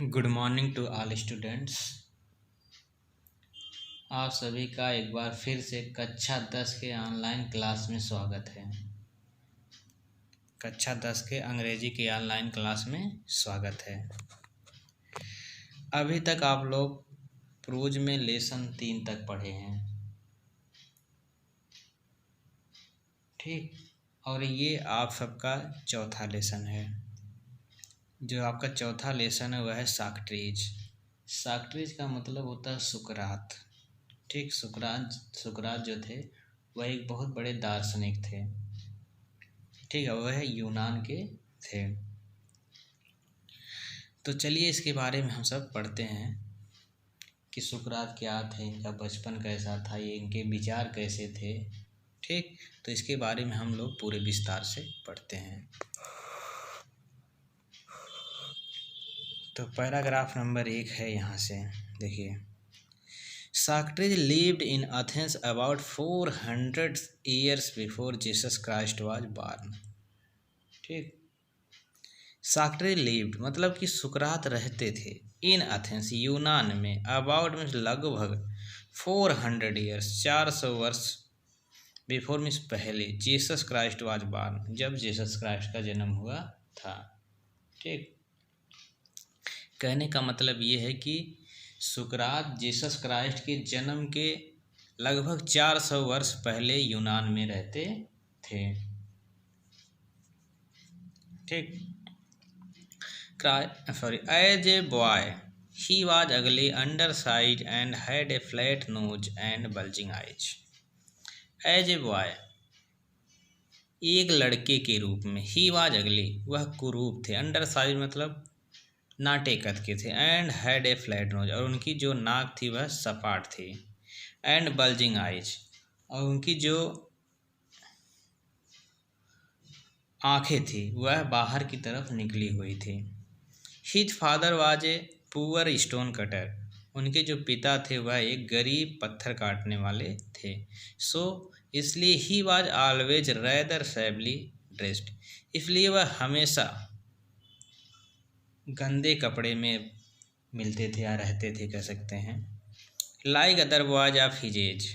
Good morning to all students. आप सभी का एक बार फिर से कक्षा 10 के ऑनलाइन क्लास में स्वागत है। कक्षा 10 के अंग्रेजी की ऑनलाइन क्लास में स्वागत है। अभी तक आप लोग प्रोज में लेसन 3 तक पढ़े हैं, ठीक। और ये आप सबका चौथा लेसन है। जो आपका चौथा लेसन है वह है सॉक्रेटिस। सॉक्रेटिस का मतलब होता है सुकरात, ठीक। सुकरात जो थे वह एक बहुत बड़े दार्शनिक थे, ठीक है। वह यूनान के थे। तो चलिए इसके बारे में हम सब पढ़ते हैं कि सुकरात क्या थे, इनका बचपन कैसा था, ये इनके विचार कैसे थे, ठीक। तो इसके बारे में हम लोग पूरे विस्तार से पढ़ते हैं। तो पैराग्राफ नंबर 1 है, यहाँ से देखिए। Socrates lived in Athens about 400 years before Jesus Christ was born, ठीक। सॉक्रेटिस लिव्ड मतलब कि सुकरात रहते थे इन एथेंस यूनान में, अबाउट मीन्स लगभग 400 ईयर्स 400 वर्ष, बिफोर मीन्स पहले, जीसस क्राइस्ट वाज बॉर्न जब जीसस क्राइस्ट का जन्म हुआ था, ठीक। कहने का मतलब ये है कि सुकरात जीसस क्राइस्ट के जन्म के लगभग 400 वर्ष पहले यूनान में रहते थे, ठीक। As a boy, he was ugly, undersized, and had a flat nose and bulging eyes. As a boy, एक लड़के के रूप में, ही वाज अगली, वह कुरूप थे, अंडर साइज मतलब नाटे कद के थे, and had a flat knows और उनकी जो नाक थी वह सपाट थी, एंड बल्जिंग आइज और उनकी जो आंखें थी वह बाहर की तरफ निकली हुई थी। His father was a poor stone cutter, उनके जो पिता थे वह एक गरीब पत्थर काटने वाले थे। सो इसलिए he was always rather shabbily dressed, इसलिए वह हमेशा गंदे कपड़े में मिलते थे या रहते थे, कह सकते हैं। Like other boys of his age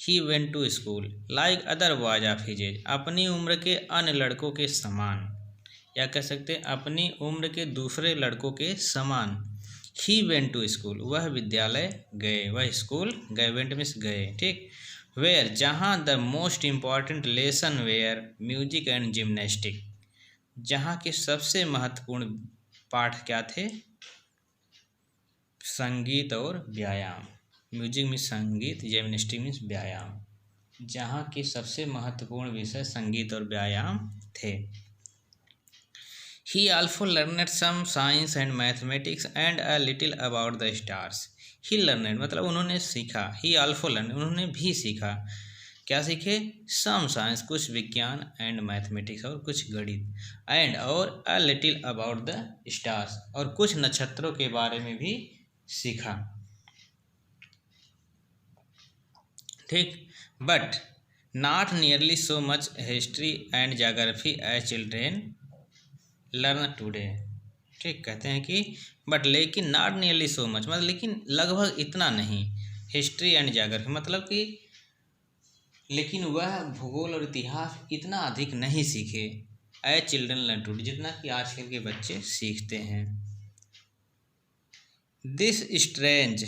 he went to school, like other boys of his age, अपनी उम्र के अन्य लड़कों के समान, या कह सकते हैं अपनी उम्र के दूसरे लड़कों के समान। ही वेंट टू स्कूल, वह विद्यालय गए, वह स्कूल गए, वेंट मीन्स गए, ठीक। वेयर जहाँ the most important lesson were music and gymnastic, जहाँ के सबसे महत्वपूर्ण पाठ क्या थे, संगीत और व्यायाम। म्यूजिक मीन्स संगीत, जिम्नास्टिक मीन्स व्यायाम, जहाँ के सबसे महत्वपूर्ण विषय संगीत और व्यायाम थे। He also learned some science and mathematics and a little about the stars. He learned मतलब उन्होंने सीखा, he also learned उन्होंने भी सीखा, क्या सीखे, some science कुछ विज्ञान, and mathematics और कुछ गणित, and और a little about the stars और कुछ नक्षत्रों के बारे में भी सीखा, ठीक। But not nearly so much history and geography as children learn today, ठीक। कहते हैं कि बट लेकिन नॉट नियरली सो मच मतलब लेकिन लगभग इतना नहीं, हिस्ट्री एंड ज्योग्राफी मतलब कि लेकिन वह भूगोल और इतिहास इतना अधिक नहीं सीखे, एज चिल्ड्रन लर्न टूडे जितना कि आजकल के बच्चे सीखते हैं। This strange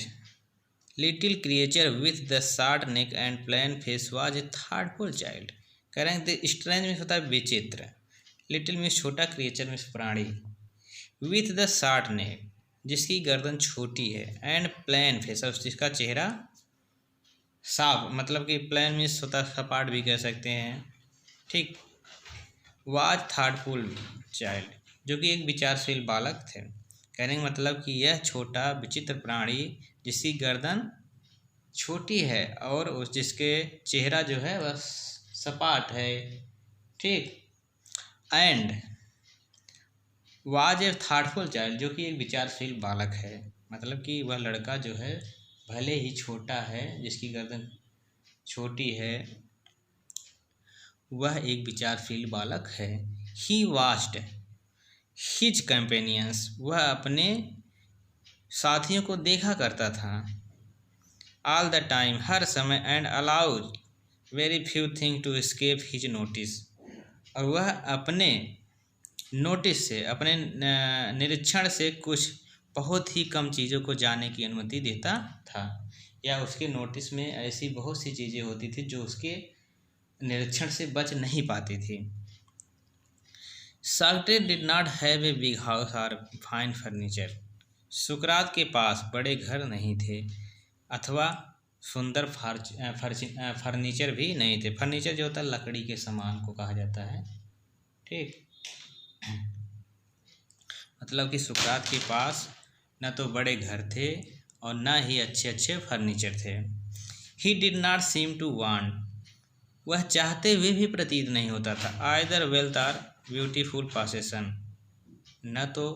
little creature with the short neck and plain face was a thoughtful child. कह रहे हैं स्ट्रेंज मीन्स होता है विचित्र, लिटिल मीन्स छोटा, क्रिएचर मीन्स प्राणी, विथ द शॉर्ट नेक जिसकी गर्दन छोटी है, एंड प्लेन फेस और जिसका चेहरा साफ, मतलब कि प्लेन मीन्स होता है सपाट भी कह सकते हैं, ठीक। वाज थॉटफुल चाइल्ड जो कि एक विचारशील बालक थे। कहने का मतलब कि यह छोटा विचित्र प्राणी जिसकी गर्दन छोटी है और उस जिसके चेहरा जो है वह सपाट है, ठीक। And was a thoughtful child जो कि एक विचारशील बालक है, मतलब कि वह लड़का जो है भले ही छोटा है, जिसकी गर्दन छोटी है, वह एक विचारशील बालक है। ही हिज कंपेनियंस, वह अपने साथियों को देखा करता था। ऑल द टाइम, हर समय। And allowed very few thing to escape his notice, और वह अपने नोटिस से, अपने निरीक्षण से कुछ बहुत ही कम चीज़ों को जानने की अनुमति देता था, या उसके नोटिस में ऐसी बहुत सी चीज़ें होती थी जो उसके निरीक्षण से बच नहीं पाती थी। Socrates did not have a big house और फाइन फर्नीचर, सुकरात के पास बड़े घर नहीं थे अथवा सुंदर फर्नीचर भी नहीं थे। फर्नीचर जो होता है लकड़ी के सामान को कहा जाता है, ठीक। मतलब कि सुकरात के पास न तो बड़े घर थे और न ही अच्छे अच्छे फर्नीचर थे। He did not seem to want, वह चाहते हुए भी प्रतीत नहीं होता था। Either wealth or beautiful possession, न तो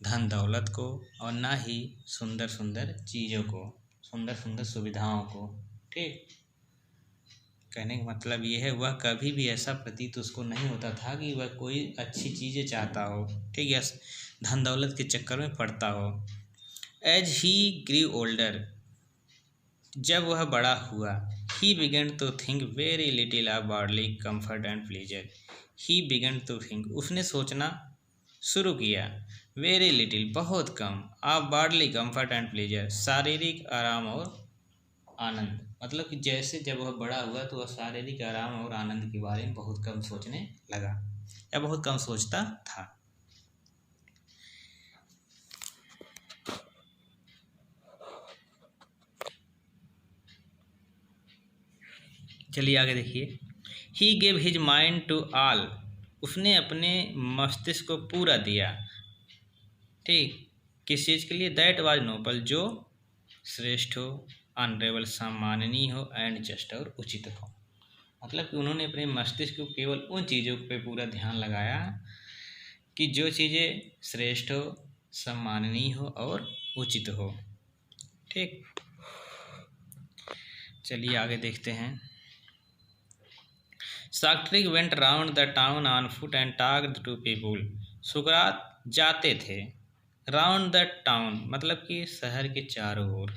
धन दौलत को और न ही सुंदर सुंदर चीज़ों को, सुंदर सुंदर सुविधाओं को, ठीक। कहने का मतलब ये है, वह कभी भी ऐसा प्रतीत उसको नहीं होता था कि वह कोई अच्छी चीज़ें चाहता हो, ठीक है, धन दौलत के चक्कर में पड़ता हो। एज ही ग्रीव ओल्डर, जब वह बड़ा हुआ, he began to think very little of worldly comfort and pleasure. He began to think, उसने सोचना शुरू किया, वेरी लिटिल, बहुत कम, of worldly comfort and pleasure, शारीरिक आराम और आनंद। मतलब कि जैसे जब वह बड़ा हुआ तो वह शारीरिक आराम और आनंद के बारे में बहुत कम सोचने लगा, या बहुत कम सोचता था। चलिए आगे देखिए। He gave his mind to all, उसने अपने मस्तिष्क को पूरा दिया, ठीक। किस चीज़ के लिए? दैट वाज नोबल, जो श्रेष्ठ हो, ऑनरेबल, सम्माननीय हो, एंड जस्ट, और उचित हो। मतलब कि उन्होंने अपने मस्तिष्क को केवल उन चीज़ों पे पूरा ध्यान लगाया कि जो चीज़ें श्रेष्ठ हो, सम्माननीय हो और उचित हो, ठीक। चलिए आगे देखते हैं। Socrates went round the town on foot and talked to people, सुकरात जाते थे राउंड द टाउन, मतलब कि शहर के चारों ओर,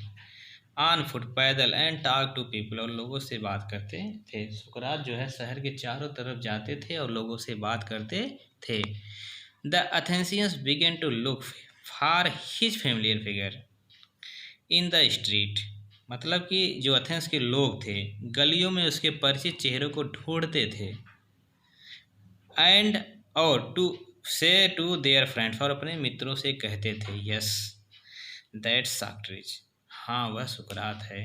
ऑन फुट, पैदल, एंड टॉक टू पीपल, और लोगों से बात करते थे। सुकरात जो है शहर के चारों तरफ जाते थे और लोगों से बात करते थे। The Athenians began to look for his familiar figure in the street, मतलब कि जो एथेंस के लोग थे गलियों में उसके परिचित चेहरों को ढूंढते थे। एंड और टू से टू देयर फ्रेंड्स, और अपने मित्रों से कहते थे, यस दैट सॉक्रेटिस, हाँ वह सुकरात है।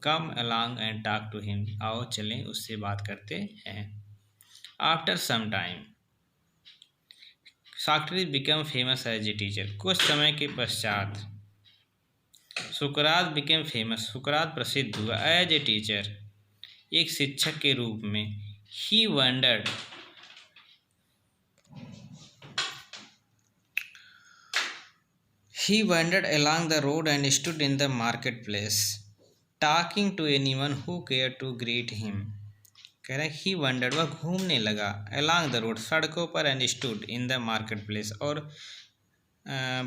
Come along and talk to him, आओ चलें उससे बात करते हैं। After some time Socrates become famous as a teacher, कुछ समय के पश्चात सुकरात बिकेम फेमस, सुकरात प्रसिद्ध हुआ, एज ए टीचर, एक शिक्षक के रूप में। ही wandered, He wandered along the road and stood in the marketplace, talking to anyone who cared to greet him. कह रहे हैं he wandered, वह घूमने लगा, along the road, सड़कों पर, and stood in the marketplace, और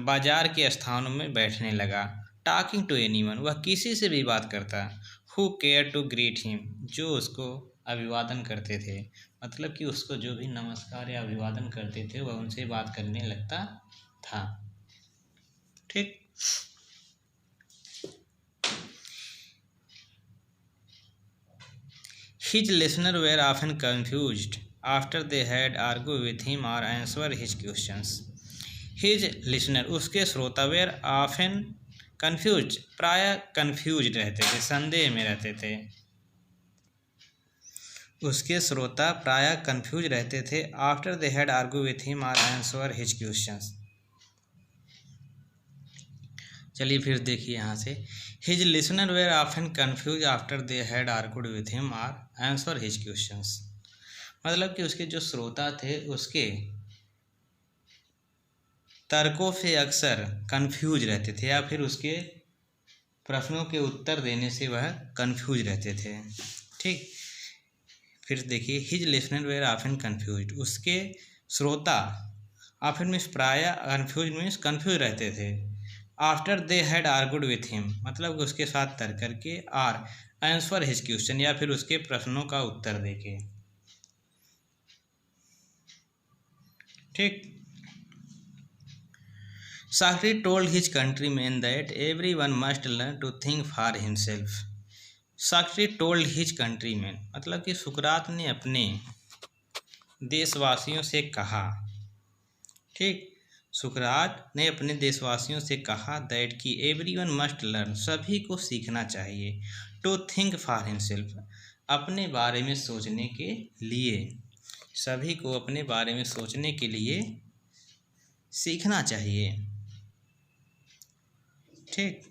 बाजार के स्थानों में बैठने लगा। talking to anyone, वह किसी से भी बात करता, who cared to greet him, जो उसको अभिवादन करते थे, मतलब कि उसको जो भी नमस्कार या अभिवादन करते थे वह उनसे बात करने लगता था, ठीक। His listeners were often confused after they had argued with him or answered his questions. His listener, उसके श्रोता, were often confused, प्रायः confused रहते थे, संदेह में रहते थे। उसके श्रोता प्रायः confused रहते थे after they had argued with him or answered his questions। चलिए फिर देखिए यहाँ से। His listener were often confuse after they had argued with him और आंसर हिज क्वेश्चंस, मतलब कि उसके जो श्रोता थे उसके तर्कों से अक्सर कन्फ्यूज रहते थे, या फिर उसके प्रश्नों के उत्तर देने से वह कन्फ्यूज रहते थे, ठीक। फिर देखिए, his listener were often confuse, उसके श्रोता ऑफन मीन्स प्राय, कन्फ्यूज मीन्स कन्फ्यूज रहते थे। After they had argued with him मतलब उसके साथ तर्क करके, आर आंसर हिज क्वेश्चन या फिर उसके प्रश्नों का उत्तर देके। ठीक। Socrates told his countrymen that everyone must learn to think for himself. Socrates told his countrymen मतलब कि सुकरात ने अपने देशवासियों से कहा। ठीक। सुकरात ने अपने देशवासियों से कहा दैट कि एवरीवन मस्ट लर्न सभी को सीखना चाहिए, टू थिंक फॉर हिमसेल्फ अपने बारे में सोचने के लिए, सभी को अपने बारे में सोचने के लिए सीखना चाहिए। ठीक।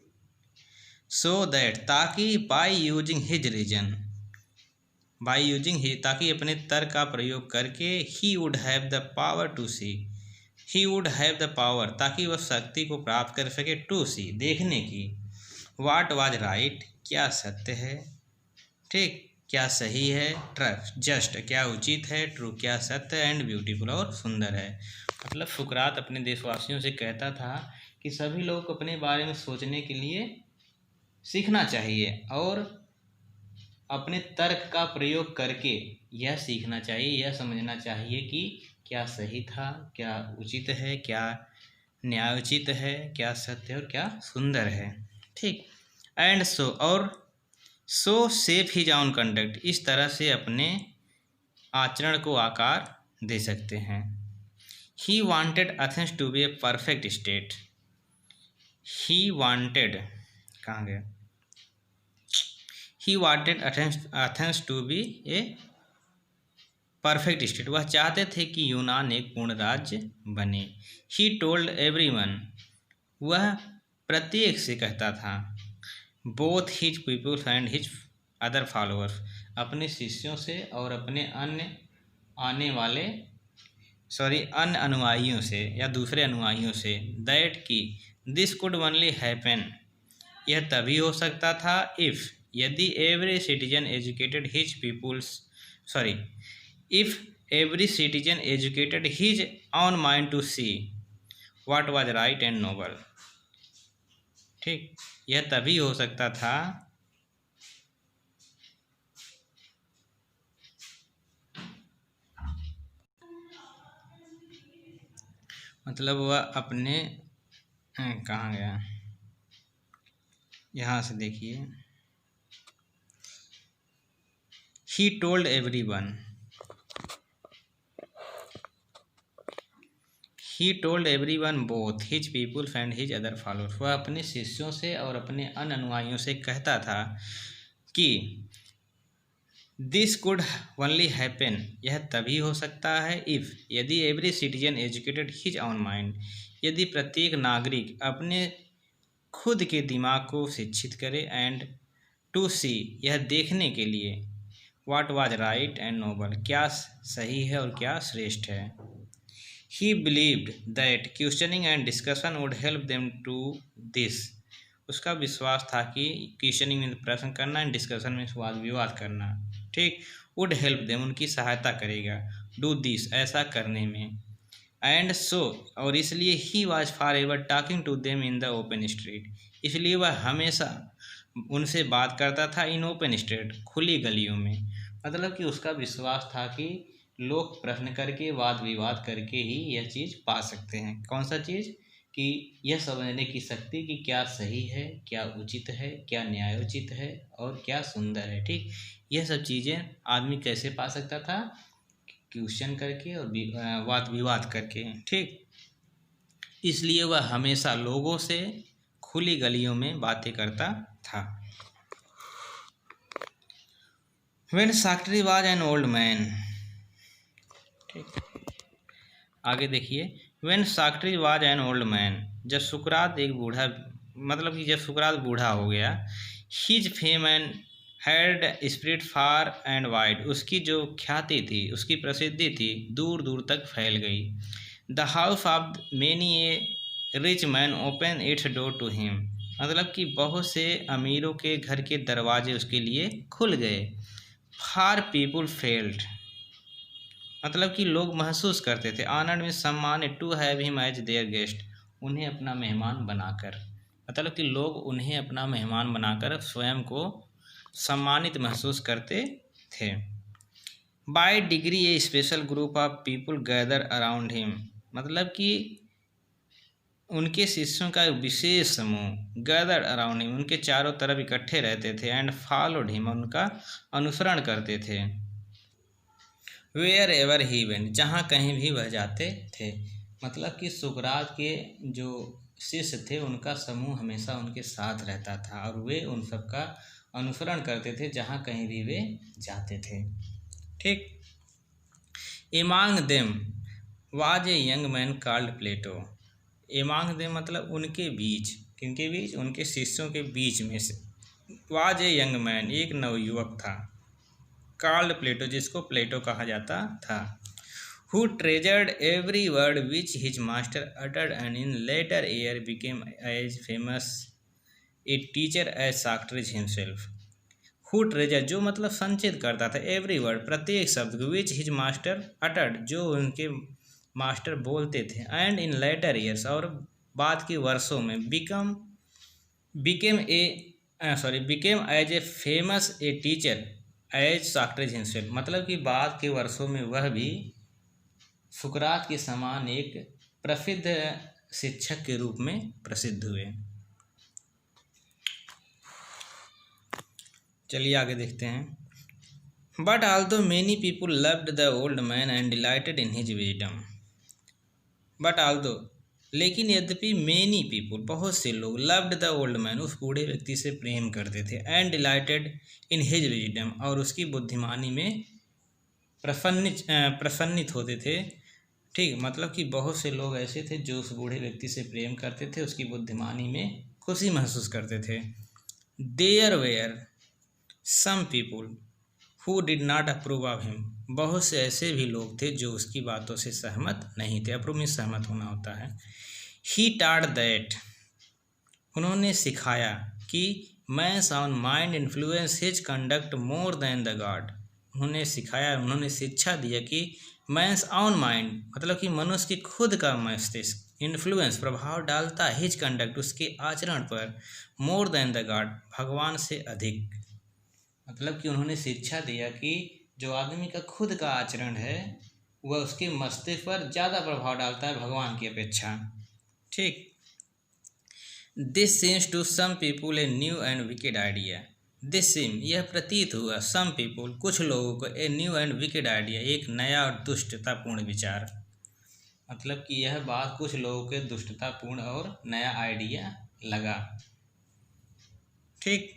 सो दैट ताकि बाय यूजिंग हिज रीजन ताकि अपने तर्क का प्रयोग करके he would have the power to see ताकि वह शक्ति को प्राप्त कर सके, टू सी देखने की, वाट वाज राइट क्या सत्य है, ठीक क्या सही है, ट्रस्ट जस्ट क्या उचित है, ट्रू क्या सत्य, एंड ब्यूटीफुल और सुंदर है। मतलब सुकरात अपने देशवासियों से कहता था कि सभी लोग अपने बारे में सोचने के लिए सीखना चाहिए और अपने तर्क का प्रयोग करके यह सीखना चाहिए, यह समझना चाहिए कि क्या सही था, क्या उचित है, क्या न्यायोचित है, क्या सत्य और क्या सुंदर है। ठीक। And so safe his on conduct इस तरह से अपने आचरण को आकार दे सकते हैं। He wanted Athens to be a perfect state. He wanted कहाँ गया? He wanted Athens to be a perfect state वह चाहते थे कि यूनान एक पूर्ण राज्य बने। ही टोल्ड एवरीवन वह प्रत्येक से कहता था, both his peoples and his other followers अपने शिष्यों से और अपने अन्य अनुयायियों से या दूसरे अनुयायियों से, दैट कि दिस कुड ओनली हैपन यह तभी हो सकता था इफ़ यदि every citizen educated his own mind to see what was right and noble. ठीक। यह तभी हो सकता था मतलब वह अपने कहाँ गया, यहाँ से देखिए, he told everyone both his peoples and his other followers वह अपने शिष्यों से और अपने अन्य अनुयायियों से कहता था कि दिस कुड ओनली हैपन यह तभी हो सकता है इफ़ यदि every citizen educated his own mind यदि प्रत्येक नागरिक अपने खुद के दिमाग को शिक्षित करे, एंड टू सी यह देखने के लिए, what was right and noble क्या सही है और क्या श्रेष्ठ है। He believed that questioning and discussion would help them to this उसका विश्वास था कि क्वेश्चनिंग में प्रश्न करना एंड डिस्कशन में वाद विवाद करना, ठीक, वुड हेल्प देम उनकी सहायता करेगा, डू दिस ऐसा करने में, एंड सो और इसलिए he was forever talking to them in the open street इसलिए वह हमेशा उनसे बात करता था इन ओपन स्ट्रीट खुली गलियों में। मतलब कि उसका विश्वास था कि लोग प्रश्न करके वाद विवाद करके ही यह चीज़ पा सकते हैं। कौन सा चीज़? कि यह समझने की शक्ति कि क्या सही है, क्या उचित है, क्या न्यायोचित है और क्या सुंदर है। ठीक, यह सब चीज़ें आदमी कैसे पा सकता था? क्वेश्चन करके और वाद विवाद करके। ठीक, इसलिए वह हमेशा लोगों से खुली गलियों में बातें करता था। When Socrates was an old man, ठीक, आगे देखिए, When Socrates was an old man, जब सुकरात एक बूढ़ा मतलब कि जब सुकरात बूढ़ा हो गया, his fame and had spread far and wide उसकी जो ख्याति थी, उसकी प्रसिद्धि थी, दूर दूर तक फैल गई। The house of many a rich man opened its door to him मतलब कि बहुत से अमीरों के घर के दरवाजे उसके लिए खुल गए। Far people felt मतलब कि लोग महसूस करते थे। ऑनर्ड में सम्मानित to have him as their guest, उन्हें अपना मेहमान बनाकर, मतलब कि लोग उन्हें अपना मेहमान बनाकर स्वयं को सम्मानित महसूस करते थे। Bye degree A special group of people gather around him, मतलब कि उनके शिष्यों का एक विशेष समूह गैदर अराउंड हिम, उनके चारों तरफ इकट्ठे रहते थे। एंड फॉलोड हिम, उनका अनुसरण करते थे। वेयर एवर ही वेंट, जहाँ कहीं भी वह जाते थे। मतलब कि सुकरात के जो शिष्य थे उनका समूह हमेशा उनके साथ रहता था और वे उन सब का अनुसरण करते थे जहाँ कहीं भी वे जाते थे। ठीक। Among them was a young man called Plato. Among them मतलब उनके बीच, किनके बीच, उनके शिष्यों के बीच में से वाज ए यंग मैन, एक नवयुवक था, कॉल्ड प्लेटो, जिसको प्लेटो कहा जाता था। Who treasured every word which his master uttered and in later year became as famous a teacher as Socrates himself. Who treasure, जो मतलब संचित करता था, एवरी वर्ड, प्रत्येक शब्द, विच हिज मास्टर अटर्ड, जो उनके मास्टर बोलते थे, एंड इन लेटर ईयर्स, और बाद के वर्षों में, became as a famous a teacher as Socrates himself, मतलब कि बाद के वर्षों में वह भी सुकरात के समान एक प्रसिद्ध शिक्षक के रूप में प्रसिद्ध हुए। चलिए आगे देखते हैं। But although many people loved the old man and dilated in his wisdom. But although, लेकिन यद्यपि, मेनी पीपुल, बहुत से लोग, लव्ड द ओल्ड मैन, उस बूढ़े व्यक्ति से प्रेम करते थे, and dilated in his wisdom, और उसकी बुद्धिमानी में प्रसन्नित होते थे। ठीक, मतलब कि बहुत से लोग ऐसे थे जो उस बूढ़े व्यक्ति से प्रेम करते थे, उसकी बुद्धिमानी में खुशी महसूस करते थे। There were some people who did not approve of him, बहुत से ऐसे भी लोग थे जो उसकी बातों से सहमत नहीं थे। अप्रूव में सहमत होना होता है। ही टॉट दैट, उन्होंने सिखाया कि man's own mind influence his conduct more than the god, उन्होंने सिखाया, उन्होंने शिक्षा दिया कि मैंस ऑन माइंड, मतलब कि मनुष्य की खुद का मस्तिष्क, इन्फ्लुएंस, प्रभाव डालता है, हिज कंडक्ट, उसके आचरण पर, मोर देन द गॉड, भगवान से अधिक, मतलब कि उन्होंने शिक्षा दिया कि जो आदमी का खुद का आचरण है वह उसके मस्तिष्क पर ज़्यादा प्रभाव डालता है भगवान की अपेक्षा। ठीक। This seems to some people a new and wicked idea. This seem, यह प्रतीत हुआ, सम पीपुल, कुछ लोगों को, a new and wicked idea, एक नया और दुष्टतापूर्ण विचार, मतलब कि यह बात कुछ लोगों के दुष्टतापूर्ण और नया आइडिया लगा। ठीक।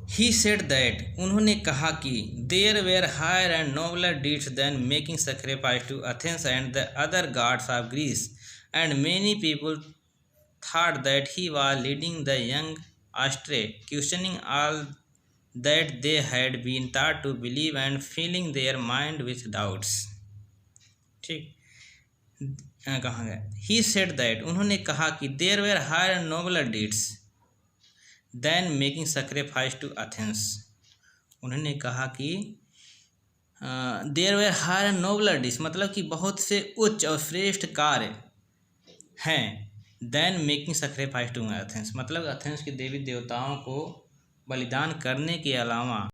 ही सेड दैट, उन्होंने कहा कि there were higher and nobler deeds than making sacrifice to Athens and the other gods of Greece, and many people thought that he was leading the young astray, questioning all that they had been taught to believe and filling their mind with doubts. ठीक, कहाँ गया? He said that, उन्होंने कहा कि there were higher and nobler deeds than making sacrifice to Athens. उन्होंने कहा कि there were higher and nobler deeds, मतलब कि बहुत से उच्च और श्रेष्ठ कार्य हैं, than making sacrifice to Athens, मतलब एथेंस के देवी देवताओं को बलिदान करने के अलावा